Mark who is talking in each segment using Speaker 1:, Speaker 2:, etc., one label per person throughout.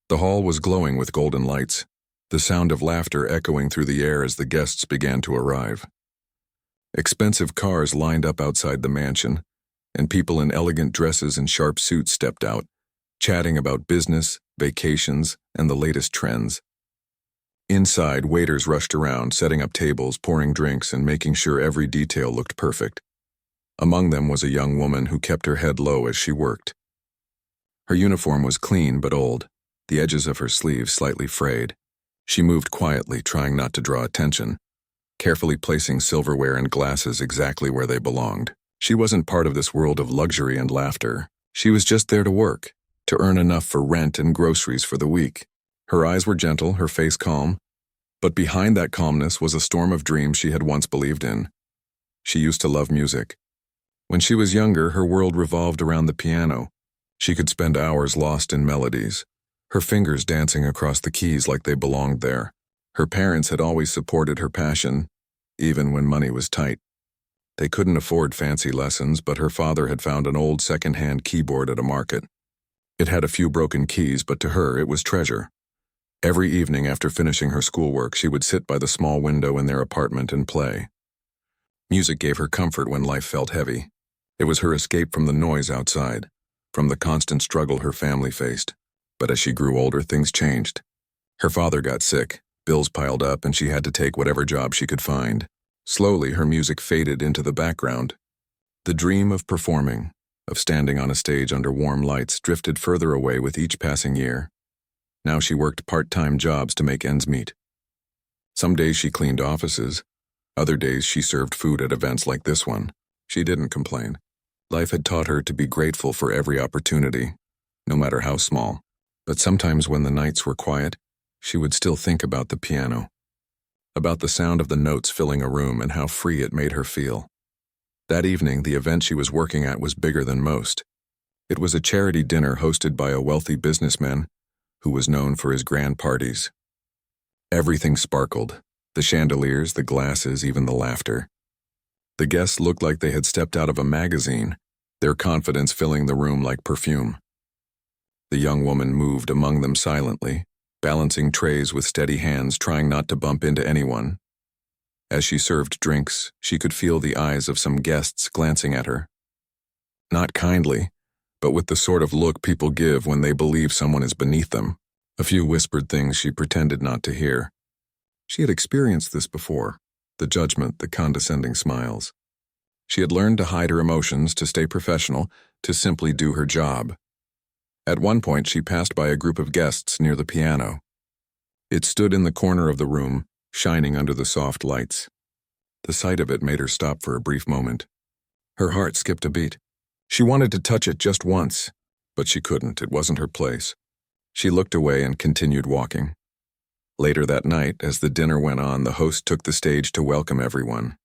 Speaker 1: The hall was glowing with golden lights, the sound of laughter echoing through the air as the guests began to arrive. Expensive cars lined up outside the mansion, and people in elegant dresses and sharp suits stepped out, chatting about business, vacations, and the latest trends. Inside, waiters rushed around, setting up tables, pouring drinks, and making sure every detail looked perfect. Among them was a young woman who kept her head low as she worked. Her uniform was clean but old, the edges of her sleeves slightly frayed. She moved quietly, trying not to draw attention, carefully placing silverware and glasses exactly where they belonged. She wasn't part of this world of luxury and laughter. She was just there to work, to earn enough for rent and groceries for the week. Her eyes were gentle, her face calm, but behind that calmness was a storm of dreams she had once believed in. She used to love music. When she was younger, her world revolved around the piano. She could spend hours lost in melodies, her fingers dancing across the keys like they belonged there. Her parents had always supported her passion, even when money was tight. They couldn't afford fancy lessons, but her father had found an old second-hand keyboard at a market. It had a few broken keys, but to her it was treasure. Every evening after finishing her schoolwork, she would sit by the small window in their apartment and play. Music gave her comfort when life felt heavy. It was her escape from the noise outside, from the constant struggle her family faced. But as she grew older, things changed. Her father got sick, bills piled up, and she had to take whatever job she could find. Slowly, her music faded into the background. The dream of performing, of standing on a stage under warm lights, drifted further away with each passing year. Now she worked part-time jobs to make ends meet. Some days she cleaned offices. Other days she served food at events like this one. She didn't complain. Life had taught her to be grateful for every opportunity, no matter how small. But sometimes when the nights were quiet, she would still think about the piano, about the sound of the notes filling a room and how free it made her feel. That evening, the event she was working at was bigger than most. It was a charity dinner hosted by a wealthy businessman who was known for his grand parties. Everything sparkled, the chandeliers, the glasses, even the laughter. The guests looked like they had stepped out of a magazine, their confidence filling the room like perfume. The young woman moved among them silently, balancing trays with steady hands, trying not to bump into anyone. As she served drinks, she could feel the eyes of some guests glancing at her. Not kindly, but with the sort of look people give when they believe someone is beneath them. A few whispered things she pretended not to hear. She had experienced this before, the judgment, the condescending smiles. She had learned to hide her emotions, to stay professional, to simply do her job. At one point, she passed by a group of guests near the piano. It stood in the corner of the room, shining under the soft lights. The sight of it made her stop for a brief moment. Her heart skipped a beat. She wanted to touch it just once, but she couldn't. It wasn't her place. She looked away and continued walking. Later that night, as the dinner went on, the host took the stage to welcome everyone.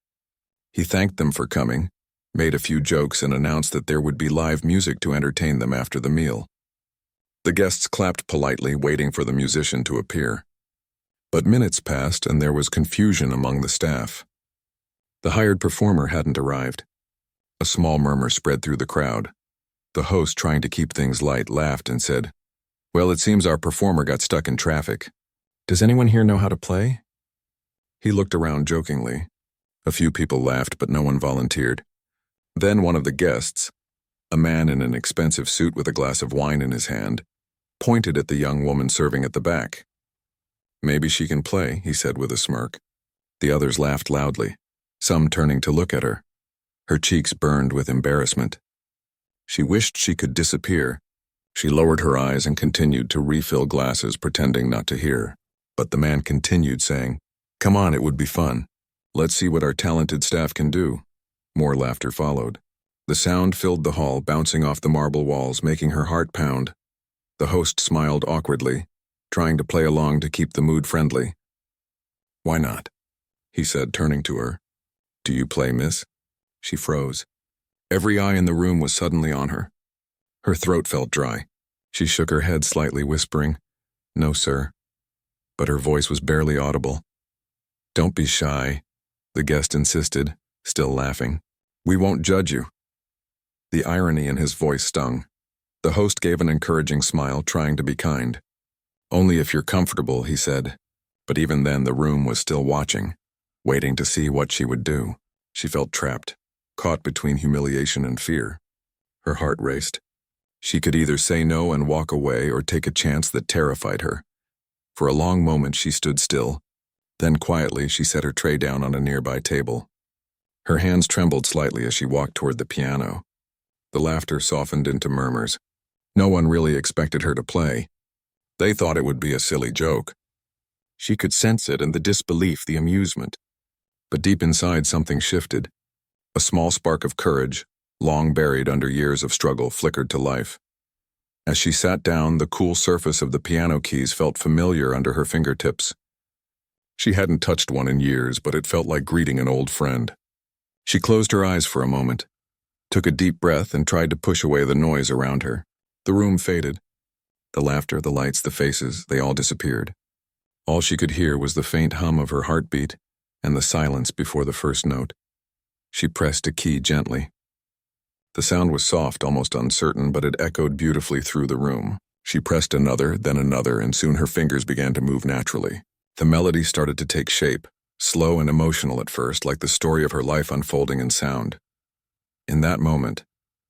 Speaker 1: He thanked them for coming, made a few jokes, and announced that there would be live music to entertain them after the meal. The guests clapped politely, waiting for the musician to appear. But minutes passed, and there was confusion among the staff. The hired performer hadn't arrived. A small murmur spread through the crowd. The host, trying to keep things light, laughed and said, "Well, it seems our performer got stuck in traffic. Does anyone here know how to play?" He looked around jokingly. A few people laughed, but no one volunteered. Then one of the guests, a man in an expensive suit with a glass of wine in his hand, pointed at the young woman serving at the back. "Maybe she can play," he said with a smirk. The others laughed loudly, some turning to look at her. Her cheeks burned with embarrassment. She wished she could disappear. She lowered her eyes and continued to refill glasses, pretending not to hear. But the man continued, saying, "Come on, it would be fun. Let's see what our talented staff can do." More laughter followed. The sound filled the hall, bouncing off the marble walls, making her heart pound. The host smiled awkwardly, trying to play along to keep the mood friendly. "Why not?" he said, turning to her. "Do you play, miss?" She froze. Every eye in the room was suddenly on her. Her throat felt dry. She shook her head slightly, whispering, "No, sir." But her voice was barely audible. "Don't be shy," the guest insisted, still laughing. "We won't judge you." The irony in his voice stung. The host gave an encouraging smile, trying to be kind. Only if you're comfortable, he said. But even then the room was still watching, waiting to see what she would do. She felt trapped, caught between humiliation and fear. Her heart raced. She could either say no and walk away or take a chance that terrified her. For a long moment she stood still. Then quietly she set her tray down on a nearby table. Her hands trembled slightly as she walked toward the piano. The laughter softened into murmurs. No one really expected her to play. They thought it would be a silly joke. She could sense it and the disbelief, the amusement. But deep inside something shifted. A small spark of courage, long buried under years of struggle, flickered to life. As she sat down, the cool surface of the piano keys felt familiar under her fingertips. She hadn't touched one in years, but it felt like greeting an old friend. She closed her eyes for a moment, took a deep breath, and tried to push away the noise around her. The room faded. The laughter, the lights, the faces, they all disappeared. All she could hear was the faint hum of her heartbeat and the silence before the first note. She pressed a key gently. The sound was soft, almost uncertain, but it echoed beautifully through the room. She pressed another, and soon her fingers began to move naturally. The melody started to take shape, slow and emotional at first, like the story of her life unfolding in sound. In that moment,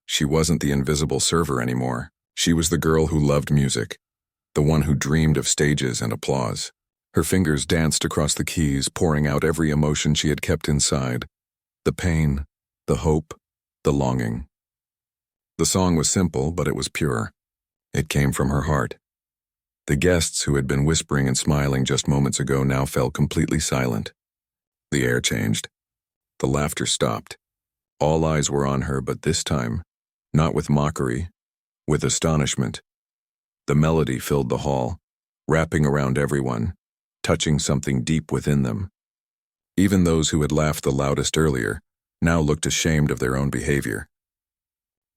Speaker 1: she wasn't the invisible server anymore. She was the girl who loved music, the one who dreamed of stages and applause. Her fingers danced across the keys, pouring out every emotion she had kept inside. The pain, the hope, the longing. The song was simple, but it was pure. It came from her heart. The guests who had been whispering and smiling just moments ago now fell completely silent. The air changed. The laughter stopped. All eyes were on her, but this time, not with mockery, with astonishment. The melody filled the hall, wrapping around everyone, touching something deep within them. Even those who had laughed the loudest earlier now looked ashamed of their own behavior.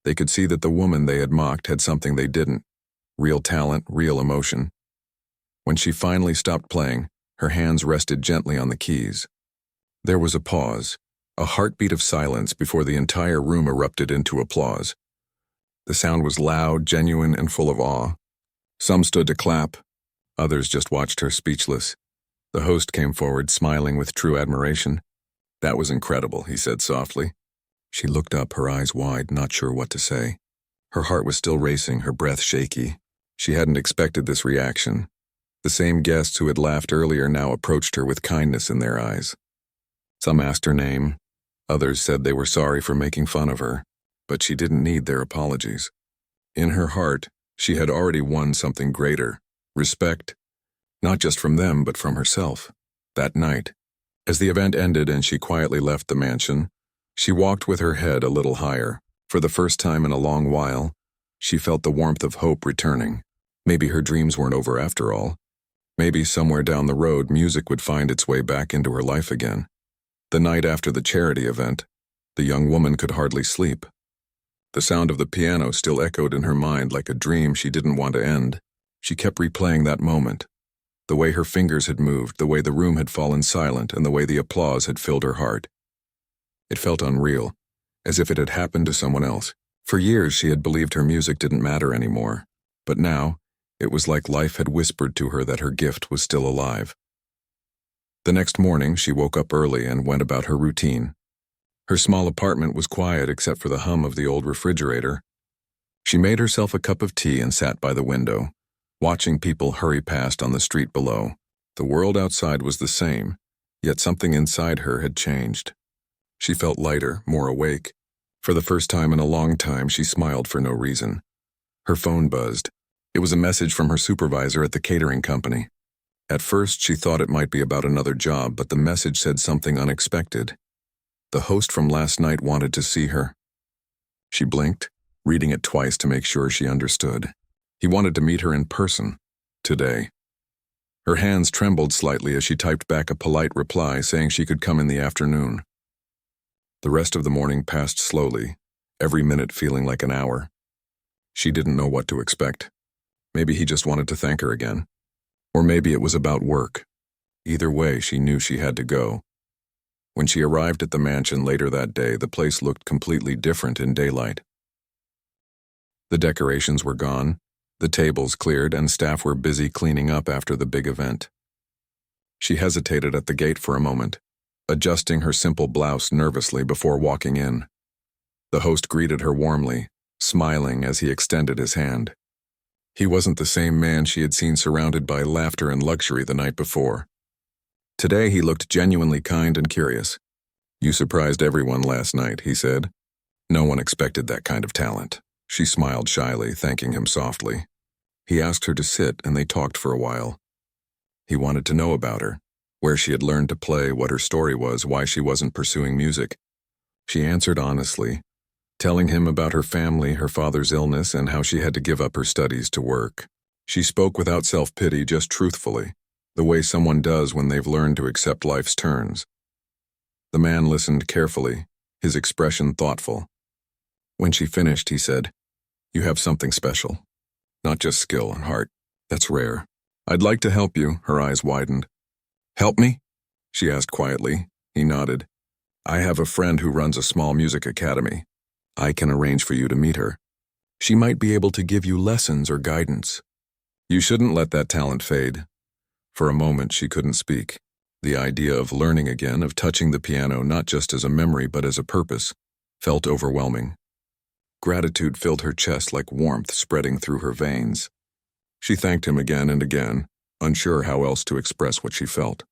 Speaker 1: They could see that the woman they had mocked had something they didn't: real talent, real emotion. When she finally stopped playing, her hands rested gently on the keys. There was a pause, a heartbeat of silence before the entire room erupted into applause. The sound was loud, genuine, and full of awe. Some stood to clap. Others just watched her speechless. The host came forward, smiling with true admiration. "That was incredible," he said softly. She looked up, her eyes wide, not sure what to say. Her heart was still racing, her breath shaky. She hadn't expected this reaction. The same guests who had laughed earlier now approached her with kindness in their eyes. Some asked her name. Others said they were sorry for making fun of her, but she didn't need their apologies. In her heart, she had already won something greater: respect, not just from them, but from herself. That night, as the event ended and she quietly left the mansion, she walked with her head a little higher. For the first time in a long while, she felt the warmth of hope returning. Maybe her dreams weren't over after all. Maybe somewhere down the road, music would find its way back into her life again. The night after the charity event, the young woman could hardly sleep. The sound of the piano still echoed in her mind like a dream she didn't want to end. She kept replaying that moment, the way her fingers had moved, the way the room had fallen silent, and the way the applause had filled her heart. It felt unreal, as if it had happened to someone else. For years she had believed her music didn't matter anymore, but now it was like life had whispered to her that her gift was still alive. The next morning she woke up early and went about her routine. Her small apartment was quiet except for the hum of the old refrigerator. She made herself a cup of tea and sat by the window, watching people hurry past on the street below. The world outside was the same, yet something inside her had changed. She felt lighter, more awake. For the first time in a long time, she smiled for no reason. Her phone buzzed. It was a message from her supervisor at the catering company. At first, she thought it might be about another job, but the message said something unexpected. The host from last night wanted to see her. She blinked, reading it twice to make sure she understood. He wanted to meet her in person, today. Her hands trembled slightly as she typed back a polite reply saying she could come in the afternoon. The rest of the morning passed slowly, every minute feeling like an hour. She didn't know what to expect. Maybe he just wanted to thank her again. Or maybe it was about work. Either way, she knew she had to go. When she arrived at the mansion later that day, the place looked completely different in daylight. The decorations were gone. The tables cleared and staff were busy cleaning up after the big event. She hesitated at the gate for a moment, adjusting her simple blouse nervously before walking in. The host greeted her warmly, smiling as he extended his hand. He wasn't the same man she had seen surrounded by laughter and luxury the night before. Today he looked genuinely kind and curious. "You surprised everyone last night," he said. No one expected that kind of talent. She smiled shyly, thanking him softly. He asked her to sit, and they talked for a while. He wanted to know about her, where she had learned to play, what her story was, why she wasn't pursuing music. She answered honestly, telling him about her family, her father's illness, and how she had to give up her studies to work. She spoke without self-pity, just truthfully, the way someone does when they've learned to accept life's turns. The man listened carefully, his expression thoughtful. When she finished, he said, "You have something special. Not just skill and heart. That's rare. I'd like to help you." Her eyes widened. "Help me?" she asked quietly. He nodded. "I have a friend who runs a small music academy. I can arrange for you to meet her. She might be able to give you lessons or guidance. You shouldn't let that talent fade." For a moment, she couldn't speak. The idea of learning again, of touching the piano not just as a memory but as a purpose, felt overwhelming. Gratitude filled her chest like warmth spreading through her veins. She thanked him again and again, unsure how else to express what she felt.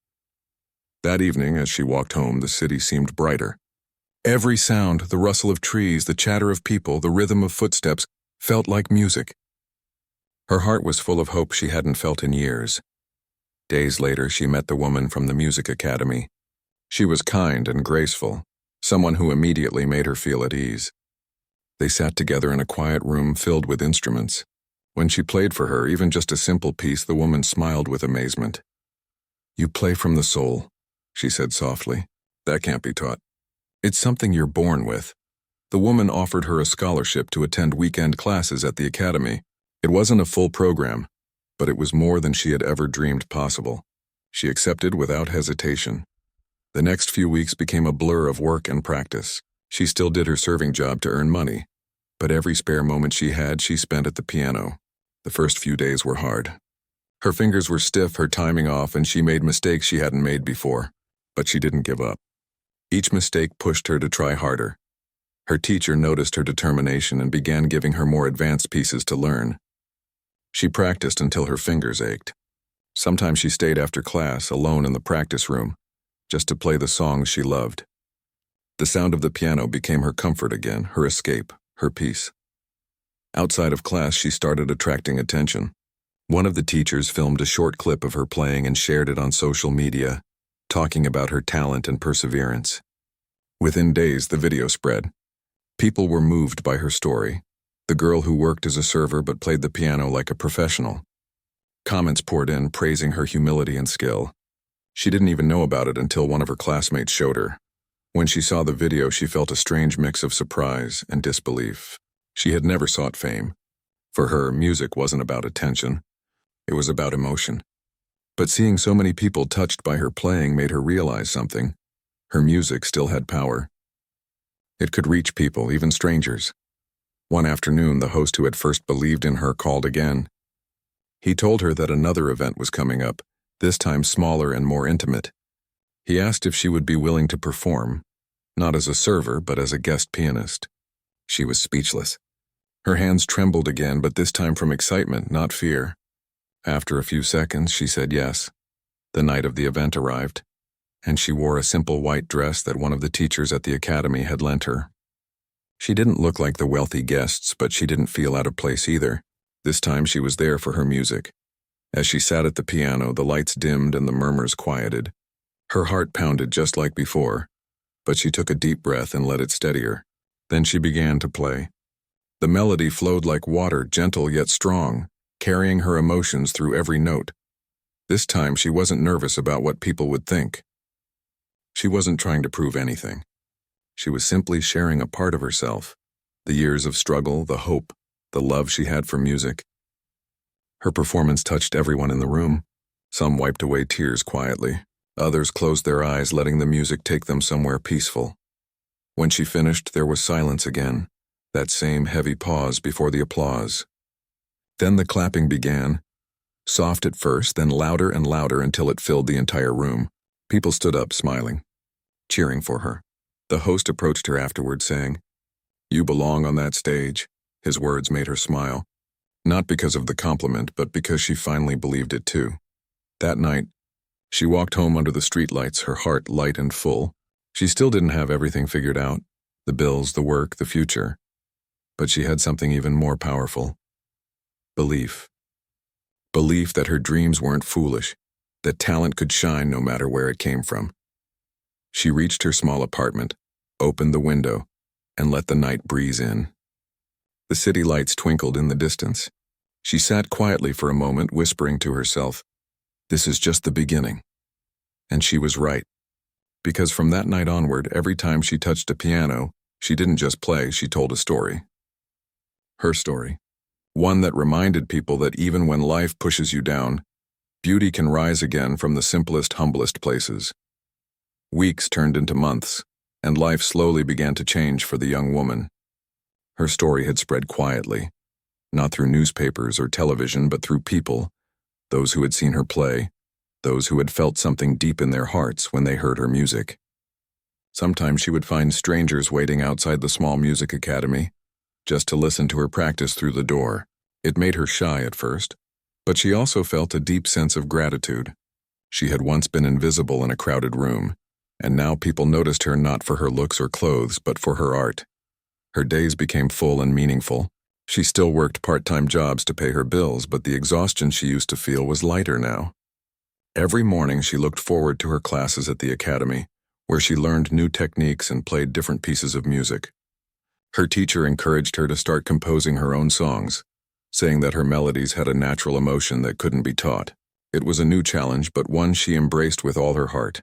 Speaker 1: That evening, as she walked home, the city seemed brighter. Every sound, the rustle of trees, the chatter of people, the rhythm of footsteps, felt like music. Her heart was full of hope she hadn't felt in years. Days later, she met the woman from the music academy. She was kind and graceful, someone who immediately made her feel at ease. They sat together in a quiet room filled with instruments. When she played for her, even just a simple piece, the woman smiled with amazement. "You play from the soul," she said softly. "That can't be taught. It's something you're born with." The woman offered her a scholarship to attend weekend classes at the academy. It wasn't a full program, but it was more than she had ever dreamed possible. She accepted without hesitation. The next few weeks became a blur of work and practice. She still did her serving job to earn money, but every spare moment she had, she spent at the piano. The first few days were hard. Her fingers were stiff, her timing off, and she made mistakes she hadn't made before. But she didn't give up. Each mistake pushed her to try harder. Her teacher noticed her determination and began giving her more advanced pieces to learn. She practiced until her fingers ached. Sometimes she stayed after class, alone in the practice room, just to play the songs she loved. The sound of the piano became her comfort again, her escape, her peace. Outside of class, she started attracting attention. One of the teachers filmed a short clip of her playing and shared it on social media, talking about her talent and perseverance. Within days, the video spread. People were moved by her story. The girl who worked as a server but played the piano like a professional. Comments poured in, praising her humility and skill. She didn't even know about it until one of her classmates showed her. When she saw the video, she felt a strange mix of surprise and disbelief. She had never sought fame. For her, music wasn't about attention. It was about emotion. But seeing so many people touched by her playing made her realize something. Her music still had power. It could reach people, even strangers. One afternoon, the host who had first believed in her called again. He told her that another event was coming up, this time smaller and more intimate. He asked if she would be willing to perform, not as a server, but as a guest pianist. She was speechless. Her hands trembled again, but this time from excitement, not fear. After a few seconds, she said yes. The night of the event arrived, and she wore a simple white dress that one of the teachers at the academy had lent her. She didn't look like the wealthy guests, but she didn't feel out of place either. This time she was there for her music. As she sat at the piano, the lights dimmed and the murmurs quieted. Her heart pounded just like before, but she took a deep breath and let it steady her. Then she began to play. The melody flowed like water, gentle yet strong, carrying her emotions through every note. This time she wasn't nervous about what people would think. She wasn't trying to prove anything. She was simply sharing a part of herself, the years of struggle, the hope, the love she had for music. Her performance touched everyone in the room. Some wiped away tears quietly. Others closed their eyes, letting the music take them somewhere peaceful. When she finished, there was silence again, that same heavy pause before the applause. Then the clapping began, soft at first, then louder and louder until it filled the entire room. People stood up, smiling, cheering for her. The host approached her afterward, saying, "You belong on that stage." His words made her smile, not because of the compliment, but because she finally believed it too. That night, she walked home under the streetlights, her heart light and full. She still didn't have everything figured out, the bills, the work, the future. But she had something even more powerful. Belief. Belief that her dreams weren't foolish, that talent could shine no matter where it came from. She reached her small apartment, opened the window, and let the night breeze in. The city lights twinkled in the distance. She sat quietly for a moment, whispering to herself, "This is just the beginning." And she was right. Because from that night onward, every time she touched a piano, she didn't just play, she told a story. Her story. One that reminded people that even when life pushes you down, beauty can rise again from the simplest, humblest places. Weeks turned into months, and life slowly began to change for the young woman. Her story had spread quietly, not through newspapers or television, but through people, those who had seen her play, those who had felt something deep in their hearts when they heard her music. Sometimes she would find strangers waiting outside the small music academy, just to listen to her practice through the door. It made her shy at first, but she also felt a deep sense of gratitude. She had once been invisible in a crowded room, and now people noticed her not for her looks or clothes, but for her art. Her days became full and meaningful. She still worked part-time jobs to pay her bills, but the exhaustion she used to feel was lighter now. Every morning she looked forward to her classes at the academy, where she learned new techniques and played different pieces of music. Her teacher encouraged her to start composing her own songs, saying that her melodies had a natural emotion that couldn't be taught. It was a new challenge, but one she embraced with all her heart.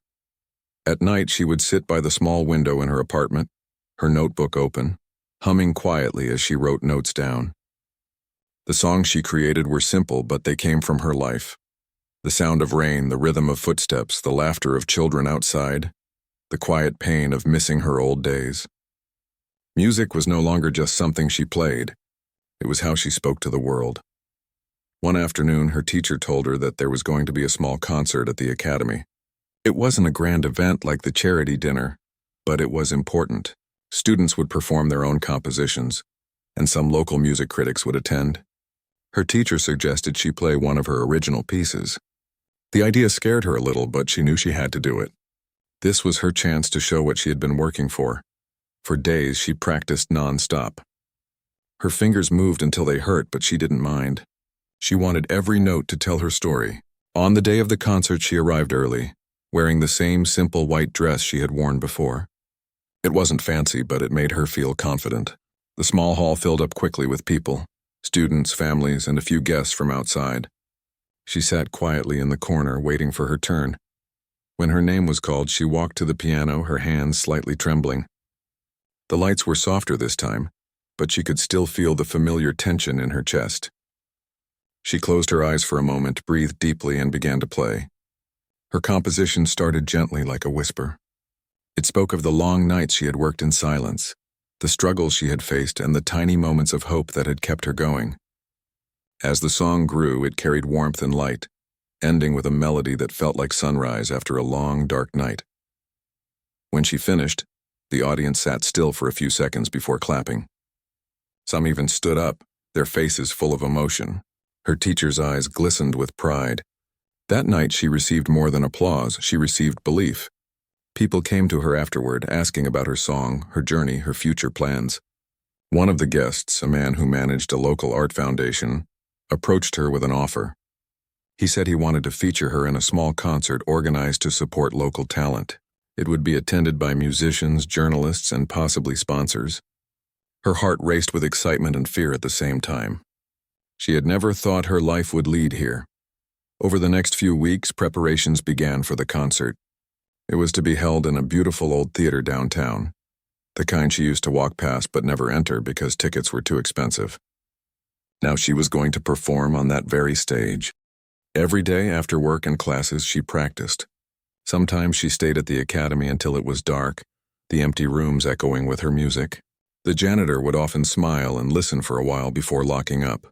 Speaker 1: At night, she would sit by the small window in her apartment, her notebook open, humming quietly as she wrote notes down. The songs she created were simple, but they came from her life. The sound of rain, the rhythm of footsteps, the laughter of children outside, the quiet pain of missing her old days. Music was no longer just something she played. It was how she spoke to the world. One afternoon, her teacher told her that there was going to be a small concert at the academy. It wasn't a grand event like the charity dinner, but it was important. Students would perform their own compositions, and some local music critics would attend. Her teacher suggested she play one of her original pieces. The idea scared her a little, but she knew she had to do it. This was her chance to show what she had been working for. For days, she practiced non-stop. Her fingers moved until they hurt, but she didn't mind. She wanted every note to tell her story. On the day of the concert, she arrived early, wearing the same simple white dress she had worn before. It wasn't fancy, but it made her feel confident. The small hall filled up quickly with people, students, families, and a few guests from outside. She sat quietly in the corner, waiting for her turn. When her name was called, she walked to the piano, her hands slightly trembling. The lights were softer this time, but she could still feel the familiar tension in her chest. She closed her eyes for a moment, breathed deeply, and began to play. Her composition started gently like a whisper. It spoke of the long nights she had worked in silence, the struggles she had faced, and the tiny moments of hope that had kept her going. As the song grew, it carried warmth and light, ending with a melody that felt like sunrise after a long, dark night. When she finished, the audience sat still for a few seconds before clapping. Some even stood up, their faces full of emotion. Her teacher's eyes glistened with pride. That night she received more than applause, she received belief. People came to her afterward, asking about her song, her journey, her future plans. One of the guests, a man who managed a local art foundation, approached her with an offer. He said he wanted to feature her in a small concert organized to support local talent. It would be attended by musicians, journalists, and possibly sponsors. Her heart raced with excitement and fear at the same time. She had never thought her life would lead here. Over the next few weeks, preparations began for the concert. It was to be held in a beautiful old theater downtown, the kind she used to walk past but never enter because tickets were too expensive. Now she was going to perform on that very stage. Every day after work and classes, she practiced. Sometimes she stayed at the academy until it was dark, the empty rooms echoing with her music. The janitor would often smile and listen for a while before locking up.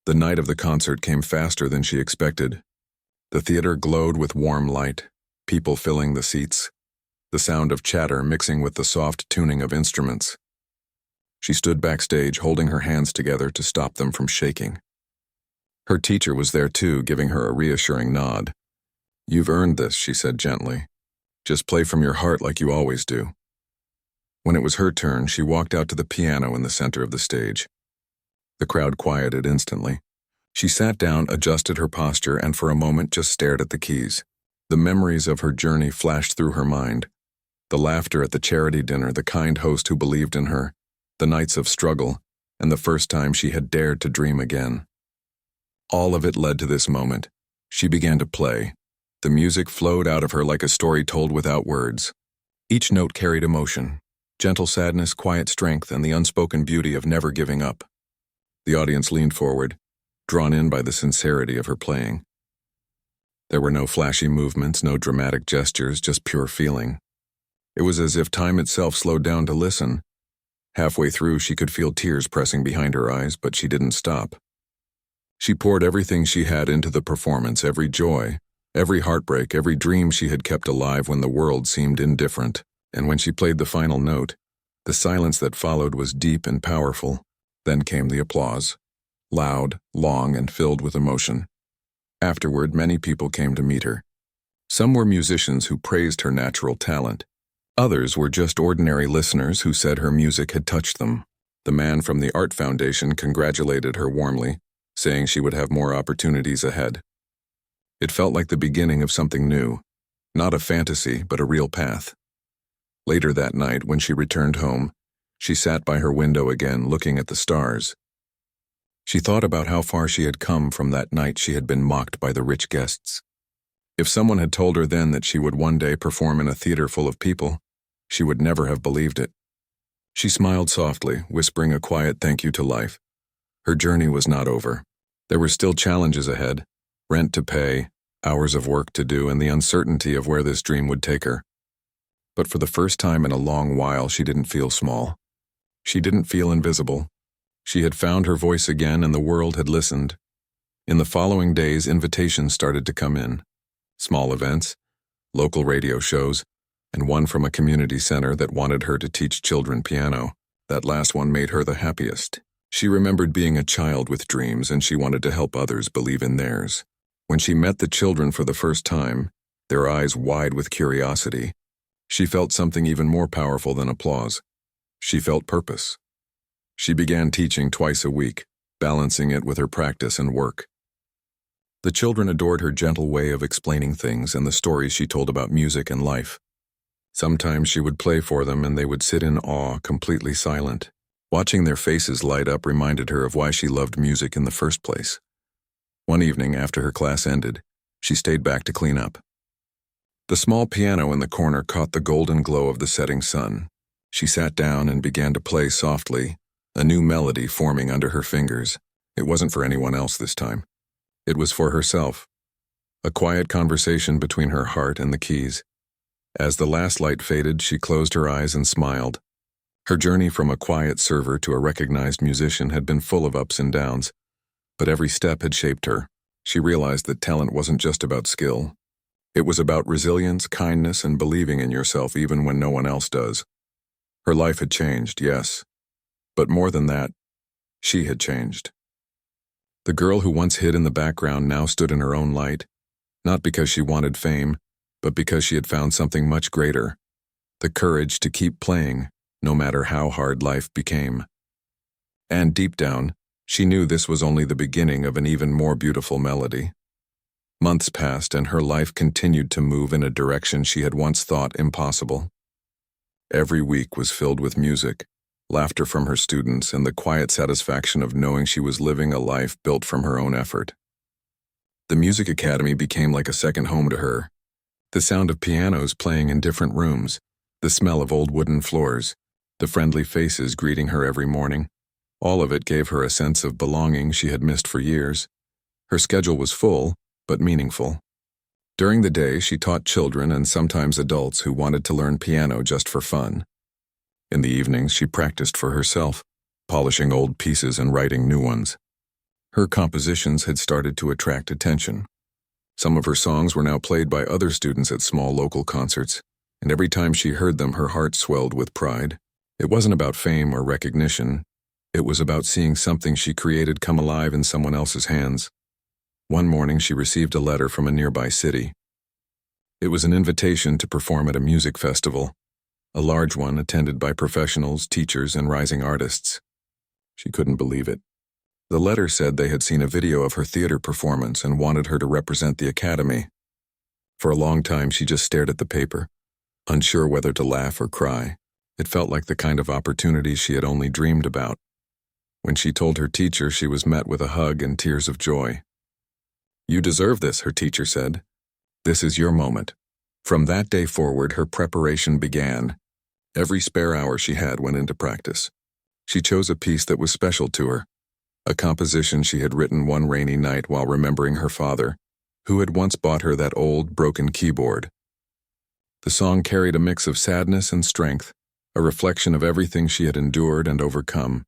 Speaker 1: The night of the concert came faster than she expected. The theater glowed with warm light, people filling the seats, the sound of chatter mixing with the soft tuning of instruments. She stood backstage, holding her hands together to stop them from shaking. Her teacher was there too, giving her a reassuring nod. "You've earned this," she said gently. "Just play from your heart like you always do." When it was her turn, she walked out to the piano in the center of the stage. The crowd quieted instantly. She sat down, adjusted her posture, and for a moment just stared at the keys. The memories of her journey flashed through her mind. The laughter at the charity dinner, the kind host who believed in her, the nights of struggle, and the first time she had dared to dream again. All of it led to this moment. She began to play. The music flowed out of her like a story told without words. Each note carried emotion, gentle sadness, quiet strength, and the unspoken beauty of never giving up. The audience leaned forward, drawn in by the sincerity of her playing. There were no flashy movements, no dramatic gestures, just pure feeling. It was as if time itself slowed down to listen. Halfway through, she could feel tears pressing behind her eyes, but she didn't stop. She poured everything she had into the performance, every joy, every heartbreak, every dream she had kept alive when the world seemed indifferent. And when she played the final note, the silence that followed was deep and powerful. Then came the applause, loud, long, and filled with emotion. Afterward, many people came to meet her. Some were musicians who praised her natural talent. Others were just ordinary listeners who said her music had touched them. The man from the Art Foundation congratulated her warmly, saying she would have more opportunities ahead. It felt like the beginning of something new, not a fantasy, but a real path. Later that night, when she returned home, she sat by her window again, looking at the stars. She thought about how far she had come from that night she had been mocked by the rich guests. If someone had told her then that she would one day perform in a theater full of people, she would never have believed it. She smiled softly, whispering a quiet thank you to life. Her journey was not over. There were still challenges ahead, rent to pay, hours of work to do, and the uncertainty of where this dream would take her. But for the first time in a long while, she didn't feel small. She didn't feel invisible. She had found her voice again, and the world had listened. In the following days, invitations started to come in. Small events, local radio shows, and one from a community center that wanted her to teach children piano. That last one made her the happiest. She remembered being a child with dreams, and she wanted to help others believe in theirs. When she met the children for the first time, their eyes wide with curiosity, she felt something even more powerful than applause. She felt purpose. She began teaching twice a week, balancing it with her practice and work. The children adored her gentle way of explaining things and the stories she told about music and life. Sometimes she would play for them and they would sit in awe, completely silent. Watching their faces light up reminded her of why she loved music in the first place. One evening, after her class ended, she stayed back to clean up. The small piano in the corner caught the golden glow of the setting sun. She sat down and began to play softly, a new melody forming under her fingers. It wasn't for anyone else this time. It was for herself. A quiet conversation between her heart and the keys. As the last light faded, she closed her eyes and smiled. Her journey from a quiet server to a recognized musician had been full of ups and downs, but every step had shaped her. She realized that talent wasn't just about skill. It was about resilience, kindness, and believing in yourself even when no one else does. Her life had changed, yes, but more than that, she had changed. The girl who once hid in the background now stood in her own light, not because she wanted fame, but because she had found something much greater, the courage to keep playing, no matter how hard life became. And deep down, she knew this was only the beginning of an even more beautiful melody. Months passed and her life continued to move in a direction she had once thought impossible. Every week was filled with music, laughter from her students, and the quiet satisfaction of knowing she was living a life built from her own effort. The music academy became like a second home to her. The sound of pianos playing in different rooms, the smell of old wooden floors, the friendly faces greeting her every morning, all of it gave her a sense of belonging she had missed for years. Her schedule was full, but meaningful. During the day, she taught children and sometimes adults who wanted to learn piano just for fun. In the evenings, she practiced for herself, polishing old pieces and writing new ones. Her compositions had started to attract attention. Some of her songs were now played by other students at small local concerts, and every time she heard them, her heart swelled with pride. It wasn't about fame or recognition. It was about seeing something she created come alive in someone else's hands. One morning, she received a letter from a nearby city. It was an invitation to perform at a music festival, a large one attended by professionals, teachers, and rising artists. She couldn't believe it. The letter said they had seen a video of her theater performance and wanted her to represent the academy. For a long time, she just stared at the paper, unsure whether to laugh or cry. It felt like the kind of opportunity she had only dreamed about. When she told her teacher, she was met with a hug and tears of joy. "You deserve this," her teacher said. "This is your moment." From that day forward, her preparation began. Every spare hour she had went into practice. She chose a piece that was special to her, a composition she had written one rainy night while remembering her father, who had once bought her that old, broken keyboard. The song carried a mix of sadness and strength, a reflection of everything she had endured and overcome.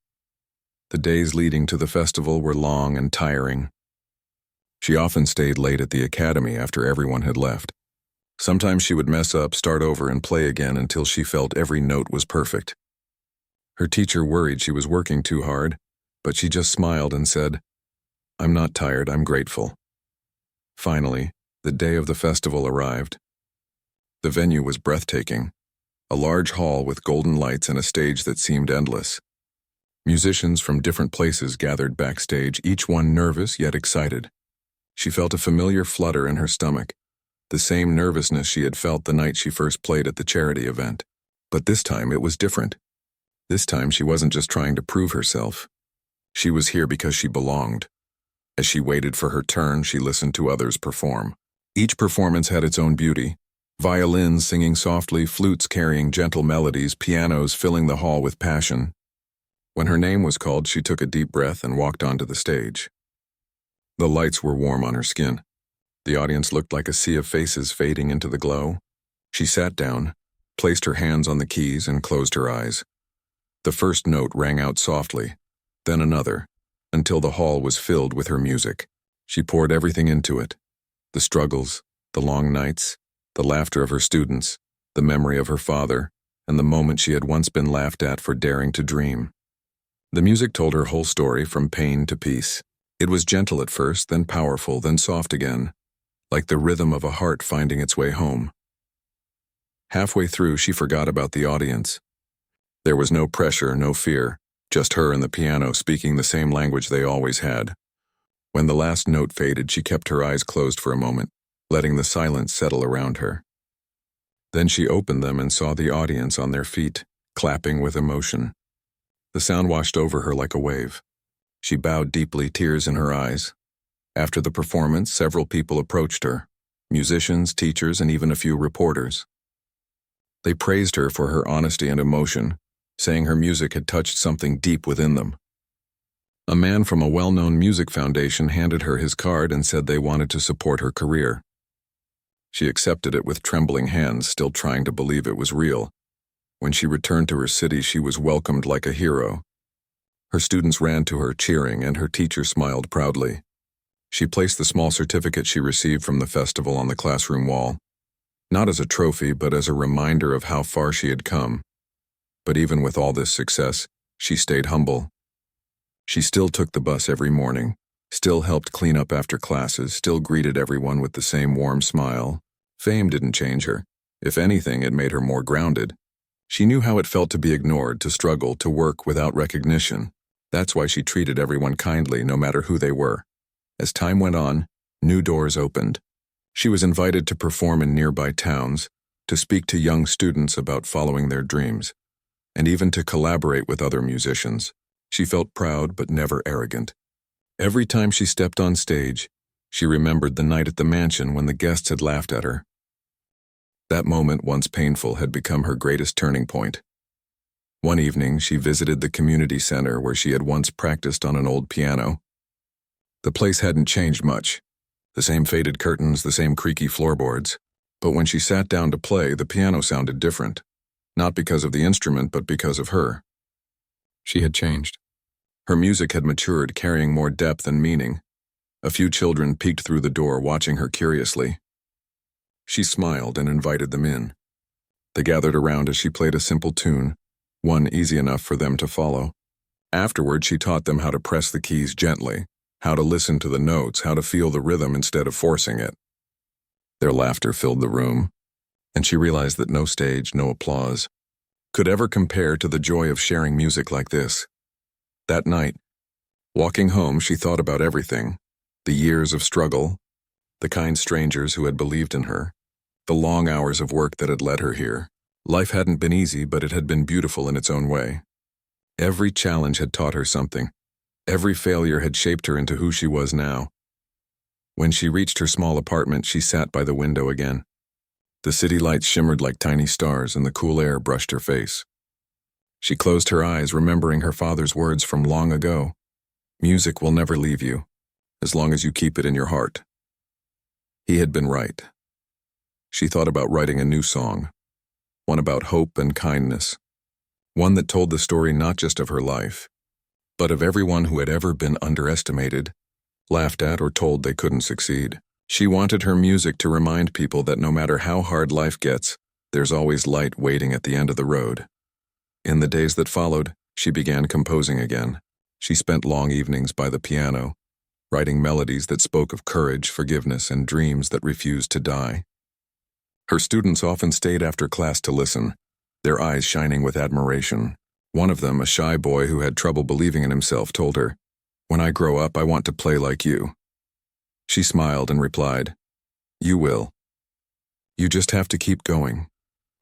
Speaker 1: The days leading to the festival were long and tiring. She often stayed late at the academy after everyone had left. Sometimes she would mess up, start over, and play again until she felt every note was perfect. Her teacher worried she was working too hard, but she just smiled and said, "I'm not tired, I'm grateful." Finally, the day of the festival arrived. The venue was breathtaking, a large hall with golden lights and a stage that seemed endless. Musicians from different places gathered backstage, each one nervous yet excited. She felt a familiar flutter in her stomach, the same nervousness she had felt the night she first played at the charity event. But this time it was different. This time she wasn't just trying to prove herself. She was here because she belonged. As she waited for her turn, she listened to others perform. Each performance had its own beauty. Violins singing softly, flutes carrying gentle melodies, pianos filling the hall with passion. When her name was called, she took a deep breath and walked onto the stage. The lights were warm on her skin. The audience looked like a sea of faces fading into the glow. She sat down, placed her hands on the keys, and closed her eyes. The first note rang out softly, then another, until the hall was filled with her music. She poured everything into it: the struggles, the long nights, the laughter of her students, the memory of her father, and the moment she had once been laughed at for daring to dream. The music told her whole story from pain to peace. It was gentle at first, then powerful, then soft again, like the rhythm of a heart finding its way home. Halfway through, she forgot about the audience. There was no pressure, no fear, just her and the piano speaking the same language they always had. When the last note faded, she kept her eyes closed for a moment, letting the silence settle around her. Then she opened them and saw the audience on their feet, clapping with emotion. The sound washed over her like a wave. She bowed deeply, tears in her eyes. After the performance, several people approached her, musicians, teachers, and even a few reporters. They praised her for her honesty and emotion, saying her music had touched something deep within them. A man from a well-known music foundation handed her his card and said they wanted to support her career. She accepted it with trembling hands, still trying to believe it was real. When she returned to her city, she was welcomed like a hero. Her students ran to her, cheering, and her teacher smiled proudly. She placed the small certificate she received from the festival on the classroom wall, not as a trophy, but as a reminder of how far she had come. But even with all this success, she stayed humble. She still took the bus every morning, still helped clean up after classes, still greeted everyone with the same warm smile. Fame didn't change her. If anything, it made her more grounded. She knew how it felt to be ignored, to struggle, to work without recognition. That's why she treated everyone kindly, no matter who they were. As time went on, new doors opened. She was invited to perform in nearby towns, to speak to young students about following their dreams, and even to collaborate with other musicians. She felt proud but never arrogant. Every time she stepped on stage, she remembered the night at the mansion when the guests had laughed at her. That moment, once painful, had become her greatest turning point. One evening, she visited the community center where she had once practiced on an old piano. The place hadn't changed much. The same faded curtains, the same creaky floorboards. But when she sat down to play, the piano sounded different. Not because of the instrument, but because of her. She had changed. Her music had matured, carrying more depth and meaning. A few children peeked through the door, watching her curiously. She smiled and invited them in. They gathered around as she played a simple tune, one easy enough for them to follow. Afterward, she taught them how to press the keys gently, how to listen to the notes, how to feel the rhythm instead of forcing it. Their laughter filled the room, and she realized that no stage, no applause, could ever compare to the joy of sharing music like this. That night, walking home, she thought about everything: the years of struggle, the kind strangers who had believed in her, the long hours of work that had led her here. Life hadn't been easy, but it had been beautiful in its own way. Every challenge had taught her something. Every failure had shaped her into who she was now. When she reached her small apartment, she sat by the window again. The city lights shimmered like tiny stars, and the cool air brushed her face. She closed her eyes, remembering her father's words from long ago. Music will never leave you, as long as you keep it in your heart. He had been right. She thought about writing a new song, one about hope and kindness, one that told the story not just of her life, but of everyone who had ever been underestimated, laughed at, or told they couldn't succeed. She wanted her music to remind people that no matter how hard life gets, there's always light waiting at the end of the road. In the days that followed, she began composing again. She spent long evenings by the piano, writing melodies that spoke of courage, forgiveness, and dreams that refused to die. Her students often stayed after class to listen, their eyes shining with admiration. One of them, a shy boy who had trouble believing in himself, told her, "When I grow up, I want to play like you." She smiled and replied, "You will. You just have to keep going,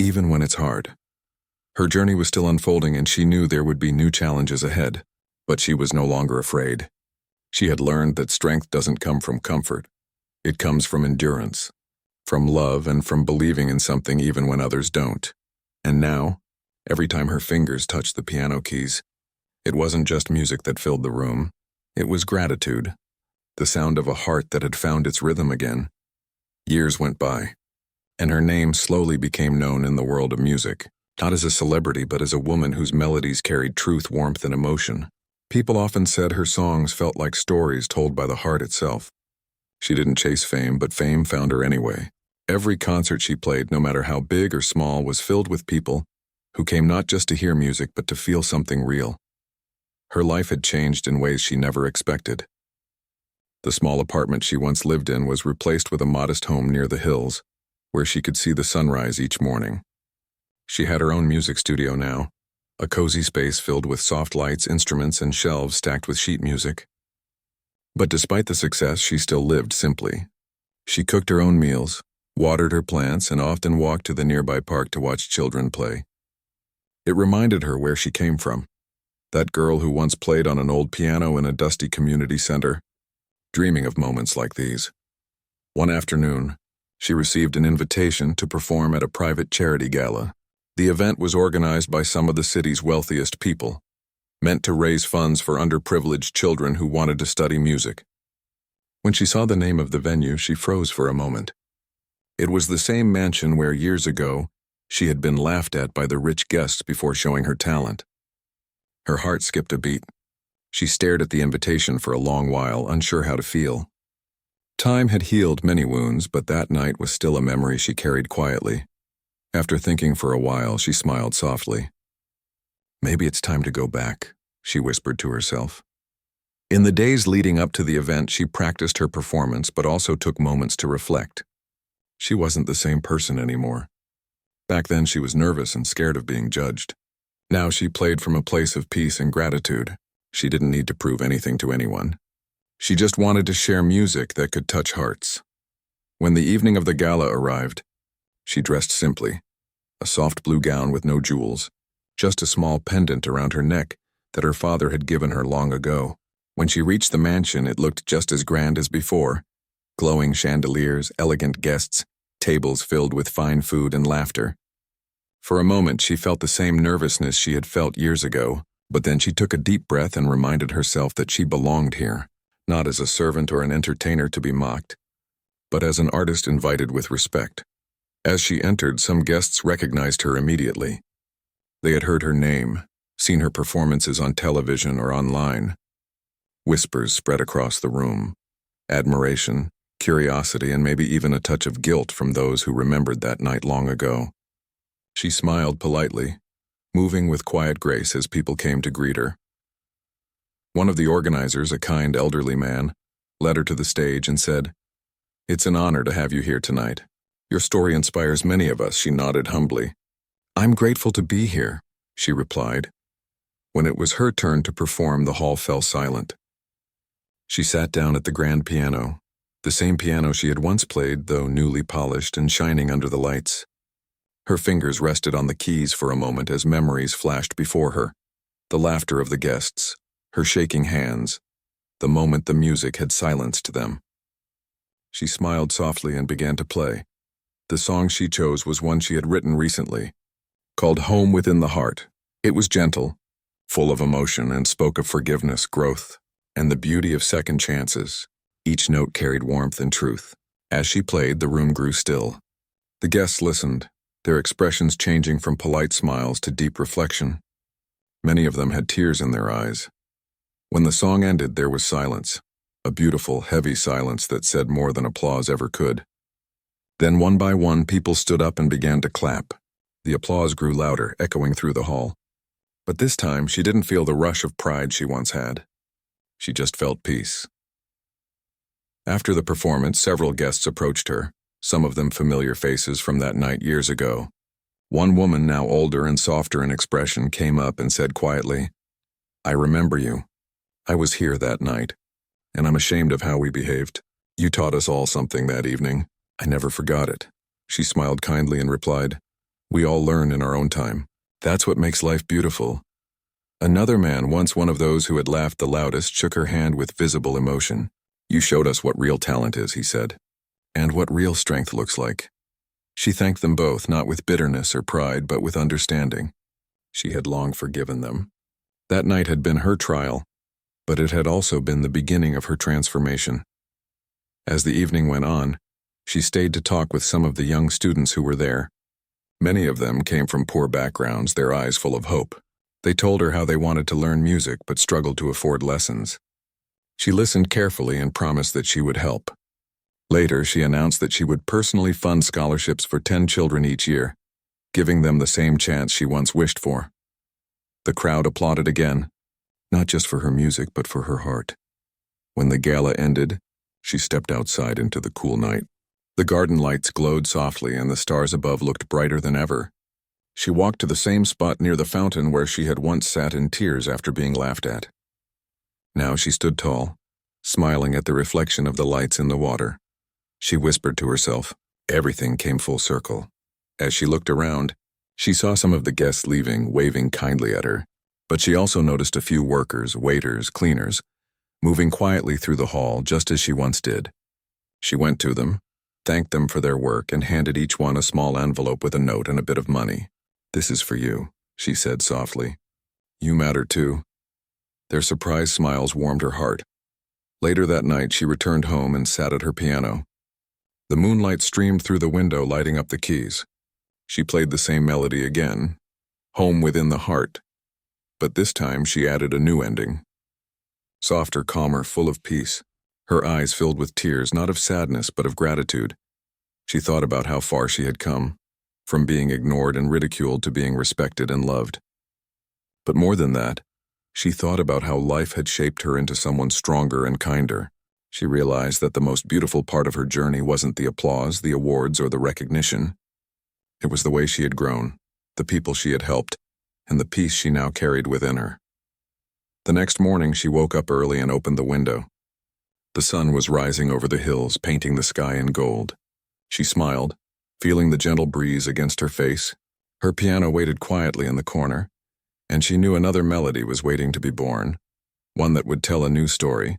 Speaker 1: even when it's hard." Her journey was still unfolding, and she knew there would be new challenges ahead, but she was no longer afraid. She had learned that strength doesn't come from comfort. It comes from endurance, from love, and from believing in something even when others don't. And now, every time her fingers touched the piano keys, it wasn't just music that filled the room. It was gratitude, the sound of a heart that had found its rhythm again. Years went by, and her name slowly became known in the world of music, not as a celebrity, but as a woman whose melodies carried truth, warmth, and emotion. People often said her songs felt like stories told by the heart itself. She didn't chase fame, but fame found her anyway. Every concert she played, no matter how big or small, was filled with people who came not just to hear music, but to feel something real. Her life had changed in ways she never expected. The small apartment she once lived in was replaced with a modest home near the hills, where she could see the sunrise each morning. She had her own music studio now, a cozy space filled with soft lights, instruments, and shelves stacked with sheet music. But despite the success, she still lived simply. She cooked her own meals, watered her plants, and often walked to the nearby park to watch children play. It reminded her where she came from, that girl who once played on an old piano in a dusty community center, dreaming of moments like these. One afternoon, she received an invitation to perform at a private charity gala. The event was organized by some of the city's wealthiest people, meant to raise funds for underprivileged children who wanted to study music. When she saw the name of the venue, she froze for a moment. It was the same mansion where years ago she had been laughed at by the rich guests before showing her talent. Her heart skipped a beat. She stared at the invitation for a long while, unsure how to feel. Time had healed many wounds, but that night was still a memory she carried quietly. After thinking for a while, she smiled softly. "Maybe it's time to go back," she whispered to herself. In the days leading up to the event, she practiced her performance, but also took moments to reflect. She wasn't the same person anymore. Back then, she was nervous and scared of being judged. Now she played from a place of peace and gratitude. She didn't need to prove anything to anyone. She just wanted to share music that could touch hearts. When the evening of the gala arrived, she dressed simply, a soft blue gown with no jewels, just a small pendant around her neck that her father had given her long ago. When she reached the mansion, it looked just as grand as before. Glowing chandeliers, elegant guests, tables filled with fine food and laughter. For a moment, she felt the same nervousness she had felt years ago, but then she took a deep breath and reminded herself that she belonged here, not as a servant or an entertainer to be mocked, but as an artist invited with respect. As she entered, some guests recognized her immediately. They had heard her name, seen her performances on television or online. Whispers spread across the room. Admiration, curiosity, and maybe even a touch of guilt from those who remembered that night long ago. She smiled politely, moving with quiet grace as people came to greet her. One of the organizers, a kind elderly man, led her to the stage and said, "It's an honor to have you here tonight. Your story inspires many of us," she nodded humbly. "I'm grateful to be here," she replied. When it was her turn to perform, the hall fell silent. She sat down at the grand piano, the same piano she had once played, though newly polished and shining under the lights. Her fingers rested on the keys for a moment as memories flashed before her. The laughter of the guests, her shaking hands, the moment the music had silenced them. She smiled softly and began to play. The song she chose was one she had written recently, called Home Within the Heart. It was gentle, full of emotion, and spoke of forgiveness, growth, and the beauty of second chances. Each note carried warmth and truth. As she played, the room grew still. The guests listened, their expressions changing from polite smiles to deep reflection. Many of them had tears in their eyes. When the song ended, there was silence, a beautiful, heavy silence that said more than applause ever could. Then one by one, people stood up and began to clap. The applause grew louder, echoing through the hall. But this time, she didn't feel the rush of pride she once had. She just felt peace. After the performance, several guests approached her, some of them familiar faces from that night years ago. One woman, now older and softer in expression, came up and said quietly, "I remember you. I was here that night, and I'm ashamed of how we behaved. You taught us all something that evening. I never forgot it." She smiled kindly and replied, "We all learn in our own time. That's what makes life beautiful." Another man, once one of those who had laughed the loudest, shook her hand with visible emotion. "You showed us what real talent is," he said, "and what real strength looks like." She thanked them both, not with bitterness or pride, but with understanding. She had long forgiven them. That night had been her trial, but it had also been the beginning of her transformation. As the evening went on, she stayed to talk with some of the young students who were there. Many of them came from poor backgrounds, their eyes full of hope. They told her how they wanted to learn music but struggled to afford lessons. She listened carefully and promised that she would help. Later, she announced that she would personally fund scholarships for 10 children each year, giving them the same chance she once wished for. The crowd applauded again, not just for her music but for her heart. When the gala ended, she stepped outside into the cool night. The garden lights glowed softly and the stars above looked brighter than ever. She walked to the same spot near the fountain where she had once sat in tears after being laughed at. Now she stood tall, smiling at the reflection of the lights in the water. She whispered to herself, everything came full circle. As she looked around, she saw some of the guests leaving, waving kindly at her, but she also noticed a few workers, waiters, cleaners, moving quietly through the hall just as she once did. She went to them, thanked them for their work, and handed each one a small envelope with a note and a bit of money. "This is for you," she said softly. "You matter too." Their surprised smiles warmed her heart. Later that night, she returned home and sat at her piano. The moonlight streamed through the window, lighting up the keys. She played the same melody again, Home Within the Heart, but this time she added a new ending. Softer, calmer, full of peace. Her eyes filled with tears, not of sadness but of gratitude. She thought about how far she had come, from being ignored and ridiculed to being respected and loved. But more than that, she thought about how life had shaped her into someone stronger and kinder. She realized that the most beautiful part of her journey wasn't the applause, the awards, or the recognition. It was the way she had grown, the people she had helped, and the peace she now carried within her. The next morning, she woke up early and opened the window. The sun was rising over the hills, painting the sky in gold. She smiled, feeling the gentle breeze against her face. Her piano waited quietly in the corner, and she knew another melody was waiting to be born, one that would tell a new story,